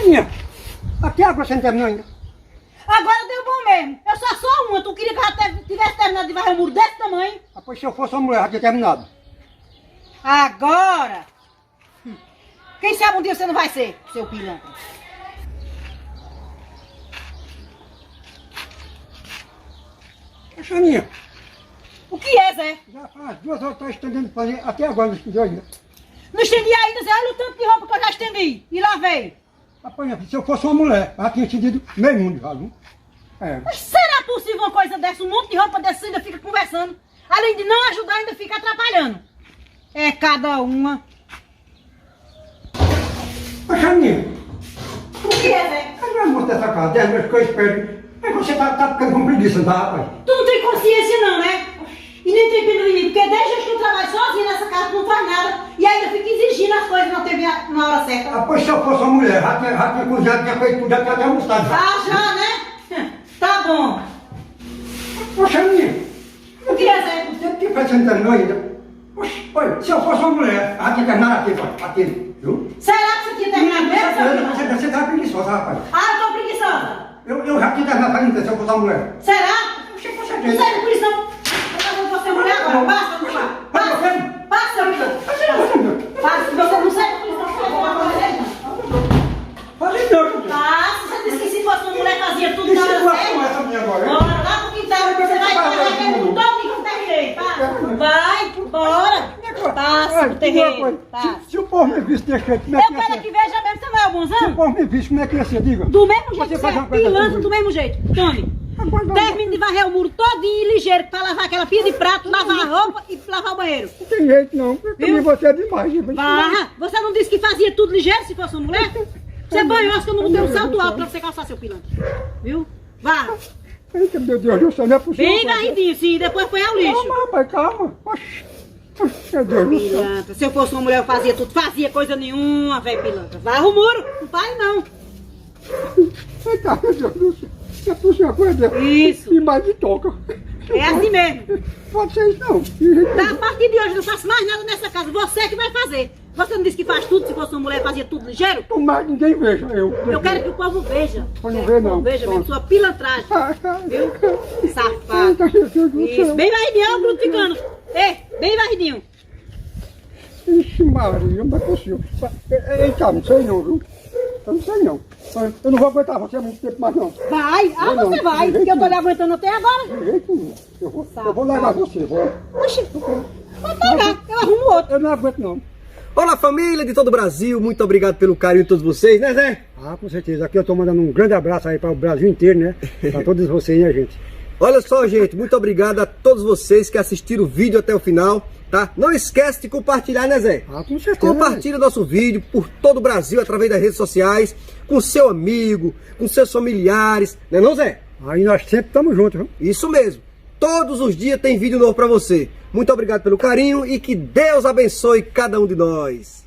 Minha, aqui a água você não terminou ainda. Agora deu bom mesmo. Eu só uma. Tu queria que eu já tivesse terminado de varrer o muro desse tamanho? Ah, pois se eu fosse uma mulher, já tinha terminado. Agora! Quem sabe um dia você não vai ser, seu pilantra. Minha, O que é, Zé? já faz 2 horas que tá estendendo fazer, até agora não estendeu ainda. Não estendi ainda, Zé. Olha o tanto de roupa que eu já estendi. E lavei. Ah, pois, se eu fosse uma mulher, já tinha estendido meio mundo já, viu? É. Mas será possível uma coisa dessa? Um monte de roupa dessa ainda fica conversando. Além de não ajudar, ainda fica atrapalhando. É cada uma. Minha, O que é, Zé? cadê a moça dessa casa? 10 meses que eu espero. Mas você tá ficando com preguiça, tá, rapaz? Tu não tem consciência não, né? E nem tem pena de mim, porque 10 dias que eu trabalho sozinha nessa casa, tu não faz nada. E ainda fica exigindo as coisas na TV na hora certa. Ah, pois se eu fosse uma mulher, já tinha cozinhado, tinha feito tudo, já tinha até almoçado. Ah, já, né? Tá bom. Poxa, minha, O que é, Zé? você tinha feito, você não terminou ainda. Poxa, olha, se eu fosse uma mulher, já tinha terminado aquele, viu? Será que você tinha terminado mesmo? Você tá preguiçosa, rapaz. Ah, eu tô preguiçosa. Eu já tinha terminado faz muito tempo, se eu fosse uma mulher. Será? Poxa, com Não certeza. serve por isso não. Eu tava com você mulher agora. Passa, passa, passa, você não serve por isso não. Falei não, Passa, você disse que se fosse uma mulher fazia tudo na hora certa. essa minha agora, hein? Bora lá pro quintal, você vai pagar aquele mundo todo que eu terminei. Vai, bora. Passa pro terreiro. Passa. Se o povo me visse desse jeito, como é Eu que ia quero ser? que veja mesmo, você não é o Se o bonzão? povo me visse, como é que ia ser? Diga. Do mesmo jeito Você que faz você uma é coisa pilantra, assim. do mesmo jeito. Tome. Agora, Termine de varrer o muro todinho ligeiro pra lavar aquela pia de prato, lavar a roupa e lavar o banheiro. Não tem jeito não, porque também você é demais. Varra! Você não disse que fazia tudo ligeiro se fosse uma mulher? Você banhou, acho que eu não botei um salto alto pra você calçar seu pilantra. Viu? Varra! Eita, meu Deus do céu, não é possível. Bem varridinho, sim, depois põe ao lixo. Calma, rapaz, calma. Oxi. Meu Deus do céu. Pilantra, se eu fosse uma mulher eu fazia tudo, fazia coisa nenhuma, velho pilantra. Varra o muro, não pare não. Eita, meu Deus do céu. É possível coisa. Isso. E mais de toca. É assim mesmo. Pode ser isso não. Da partir de hoje eu não faço mais nada nessa casa, você que vai fazer. Você não disse que faz tudo, se fosse uma mulher fazia tudo ligeiro? Tomara que ninguém veja eu. Eu quero que o povo veja. Eu não Quero vejo, que o povo não. veja mesmo, sua pilantragem. Viu? Safado. Eita, Jesus do Isso, céu. bem varridinho, olha o bruto ficando. Ei, bem varridinho. Ixi, Maria, não é possível. Eita, não sei não, viu? Eu não sei não. Eu não vou aguentar você há muito tempo mais não. Vai, ah, Não, você vai, de porque eu tô jeito lhe aguentando até agora. De jeito nenhum. Eu vou levar você, vou. Oxi, vai pagar, eu arrumo outro. Eu não aguento não. Olá família de todo o Brasil, muito obrigado pelo carinho de todos vocês, né Zé? Ah, com certeza. Aqui eu tô mandando um grande abraço aí para o Brasil inteiro, né? Para todos vocês, né, gente? Olha só gente, muito obrigado a todos vocês que assistiram o vídeo até o final, tá? Não esquece de compartilhar, né Zé? Ah, com certeza. Compartilha o nosso vídeo por todo o Brasil através das redes sociais, com seu amigo, com seus familiares, né não Zé? Aí nós sempre estamos juntos, viu? Isso mesmo, todos os dias tem vídeo novo pra você. Muito obrigado pelo carinho e que Deus abençoe cada um de nós.